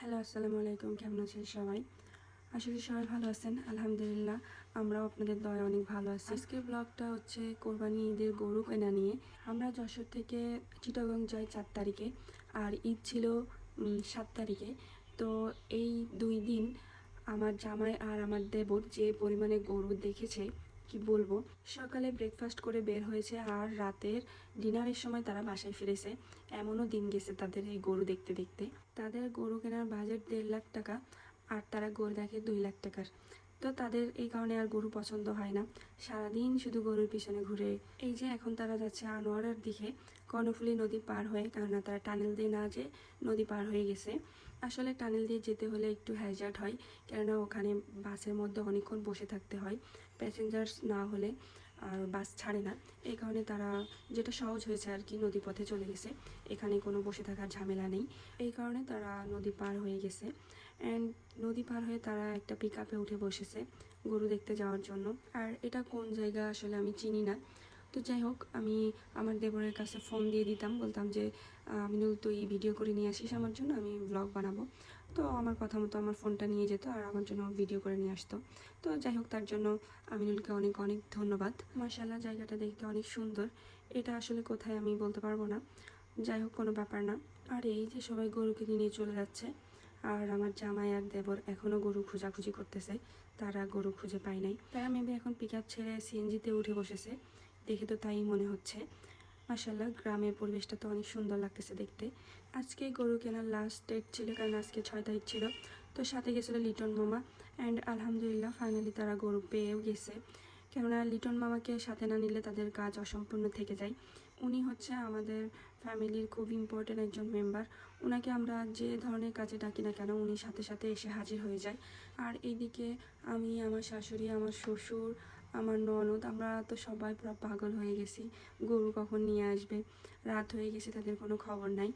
Hello, আসসালামু আলাইকুম। কেমন আছেন সবাই? আশা করি সবাই ভালো আছেন। আলহামদুলিল্লাহ, আমরাও আপনাদের দয়ায় অনেক ভালো আছি। আজকের ব্লগটা হচ্ছে কোরবানি ঈদের গরু কেনা নিয়ে। আমরা যশোর থেকে চিটাগং যাই 4 তারিখে, আর ঈদ ছিল 7 তারিখে। তো এই 2 দিন আমার জামাই আর আমার দেবর যে পরিমাণে গরু দেখেছে কি বলবো। সকালে ব্রেকফাস্ট করে বের হয়েছে আর রাতের ডিনারের সময় তারা বাসায় ফিরেছে। এমনও দিন গেছে তাদের এই গরু দেখতে দেখতে। তাদের গরু কেনার বাজেট 1.5 লাখ টাকা, আর তারা গরু দেখে 2 লাখ টাকার। তো তাদের এই কারণে আর গরু পছন্দ হয় না, সারাদিন শুধু গরুর পিছনে ঘুরে। এই যে এখন তারা যাচ্ছে আনোয়ারার দিকে, কর্ণফুলী নদী পার হয়ে, কেননা তারা টানেল দিয়ে না যে নদী পার হয়ে গেছে। আসলে টানেল দিয়ে যেতে হলে একটু হ্যাজার্ড হয়, কেননা ওখানে বাসের মধ্যে অনেকক্ষণ বসে থাকতে হয়, প্যাসেঞ্জার্স না হলে আর বাস ছাড়ে না। এই কারণে তারা, যেটা সহজ হয়েছে আর কি, নদী পথে চলে গেছে। এখানে কোনো বসে থাকার ঝামেলা নেই, এই কারণে তারা নদী পার হয়ে গেছে। অ্যান্ড নদী পার হয়ে তারা একটা পিক আপে উঠে বসেছে গরু দেখতে যাওয়ার জন্য। আর এটা কোন জায়গা আসলে আমি চিনি না। তো যাই হোক, আমি আমার দেবরের কাছে ফোন দিয়ে দিতাম, বলতাম যে আমিনুল তুই ভিডিও করে নিয়ে আসিস আমার জন্য, আমি ব্লগ বানাবো। তো আমার কথা মতো আমার ফোনটা নিয়ে যেত আর আমার জন্য ভিডিও করে নিয়ে আসতো। তো যাই হোক, তার জন্য আমিনুলকে অনেক অনেক ধন্যবাদ। মাশাআল্লাহ, জায়গাটা দেখতে অনেক সুন্দর। এটা আসলে কোথায় আমি বলতে পারবো না, যাই হোক কোনো ব্যাপার না। আর এই যে সবাই গরুকে নিয়ে চলে যাচ্ছে, আর আমার জামাই আর দেবর এখনও গরু খোঁজাখুঁজি করতেছে, তারা গরু খুঁজে পায় নাই। তারা মেবি এখন পিক আপ ছেড়ে সিএনজিতে উঠে বসেছে, দেখে তো তাই মনে হচ্ছে। মাশাআল্লাহ, গ্রামের পরিবেশটা তো অনেক সুন্দর লাগতেছে দেখতে। আজকে গরু কেনার লাস্ট ডেট ছিল, কারণ আজকে 6 তারিখ ছিল। তো সাথে গেছিলো লিটন মামা, অ্যান্ড আলহামদুলিল্লাহ ফাইনালি তারা গরু পেয়েও গেছে। কেননা লিটন মামাকে সাথে না নিলে তাদের কাজ অসম্পূর্ণ থেকে যায়। উনি হচ্ছে আমাদের ফ্যামিলির খুব ইম্পর্টেন্ট একজন মেম্বার। ওনাকে আমরা যে ধরনের কাজে ডাকি না কেন, উনি সাথে সাথে এসে হাজির হয়ে যায়। আর এইদিকে আমি, আমার শাশুড়ি, আমার শ্বশুর, আমার ননদ, আমরা তো সবাই পুরো পাগল হয়ে গেছি গরু কখন নিয়ে আসবে। রাত হয়ে গেছে, তাদের কোনো খবর নাই,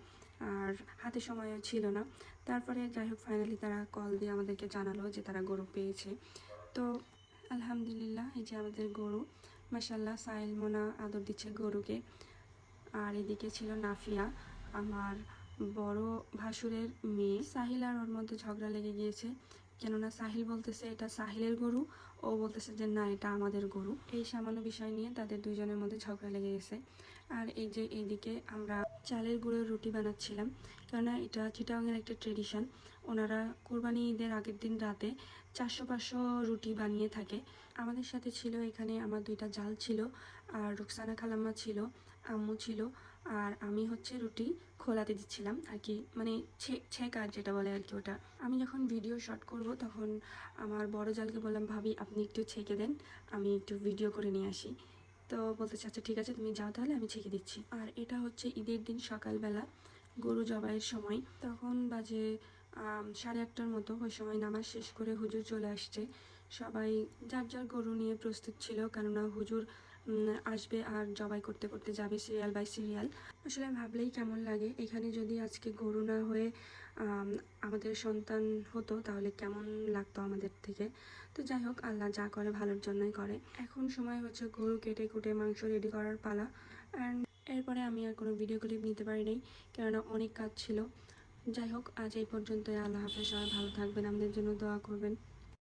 আর হাতে সময়ও ছিল না। তারপরে যাই হোক, ফাইনালি তারা কল দিয়ে আমাদেরকে জানালো যে তারা গরু পেয়েছে। তো আলহামদুলিল্লাহ, এই যে আমাদের গরু। মাশাআল্লাহ, সাইল মোনা আদর দিচ্ছে গরুকে। আর এদিকে ছিল নাফিয়া, আমার বড় ভাসুরের মেয়ে। সাহিল আর ওর মধ্যে ঝগড়া লেগে গিয়েছে, কেননা সাহিল বলতেছে এটা সাহিলের গরু, ও বলতেছে যে না এটা আমাদের গরু। এই সামান্য বিষয় নিয়ে তাদের দুইজনের মধ্যে ঝগড়া লেগে গেছে। আর এই যে এইদিকে আমরা চালের গুঁড়োর রুটি বানাচ্ছিলাম, কেননা এটা চিটাগাংয়ের একটা ট্রেডিশন। ওনারা কোরবানি ঈদের আগের দিন রাতে 400-500 রুটি বানিয়ে থাকে। আমাদের সাথে ছিল এখানে আমার 2টা জাল ছিল, আর রুকসানা খালাম্মা ছিল, আম্মু ছিল, আর আমি হচ্ছে রুটি খোলাতে দিচ্ছিলাম আর কি, মানে ছেঁকার যেটা বলে আর কি ওটা। আমি যখন ভিডিও শট করব তখন আমার বড় জালকে বললাম, ভাবি আপনি একটু ছেঁকে দেন, আমি একটু ভিডিও করে নিয়ে আসি। তো বলতেছে আচ্ছা ঠিক আছে, তুমি যাও তাহলে, আমি ছেঁকে দিচ্ছি। আর এটা হচ্ছে ঈদের দিন সকালবেলা গরু জবাইয়ের সময়, তখন বাজে 8:30টার মতো। ওই সময় নামাজ শেষ করে হুজুর চলে আসছে, সবাই যার যার গরু নিয়ে প্রস্তুত ছিল, কেননা হুজুর আসবে আর জবাই করতে করতে যাবে সিরিয়াল বাই সিরিয়াল। আসলে ভাবলেই কেমন লাগে, এখানে যদি আজকে গরু না হয়ে আমাদের সন্তান হতো তাহলে কেমন লাগতো আমাদের থেকে। তো যাই হোক, আল্লাহ যা করে ভালোর জন্যই করে। এখন সময় হচ্ছে গরু কেটে কুটে মাংস রেডি করার পালা। অ্যান্ড এরপরে আমি আর কোনো ভিডিও ক্লিপ নিতে পারি নাই, কেননা অনেক কাজ ছিল। যাই হোক, আজ এই পর্যন্তই। আল্লাহ হাফেজ, সবাই ভালো থাকবেন, আমাদের জন্য দোয়া করবেন।